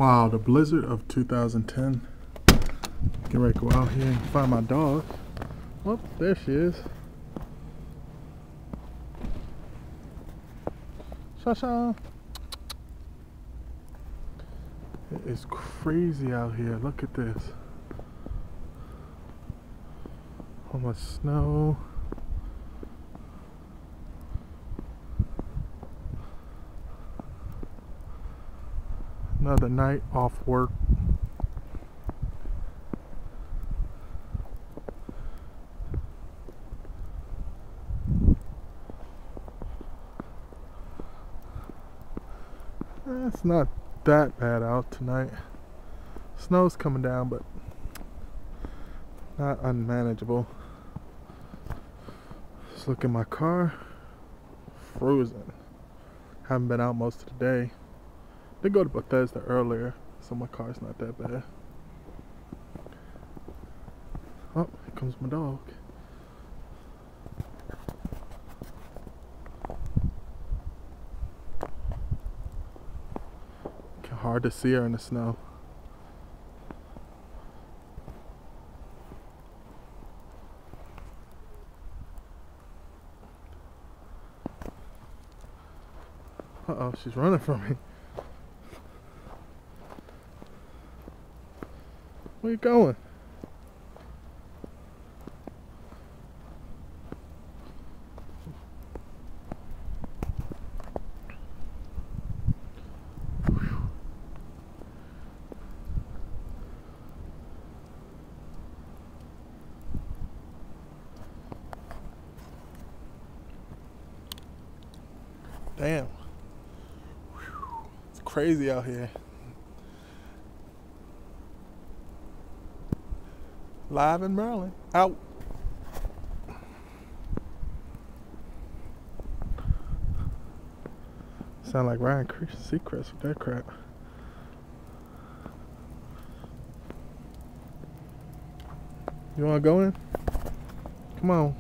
Wow, the blizzard of 2010. Get ready to go out here and find my dog. Oh, there she is. Shasha. It is crazy out here. Look at this. How much snow. Another night off work. It's not that bad out tonight. Snow's coming down, but not unmanageable. Just look at my car. Frozen. Haven't been out most of the day. Did go to Bethesda earlier, so my car's not that bad. Oh, here comes my dog. Hard to see her in the snow. Uh-oh, she's running from me. Where you going? Damn. Whew. It's crazy out here. Live in Maryland. Out. Sound like Ryan Seacrest with that crap. You wanna go in? Come on.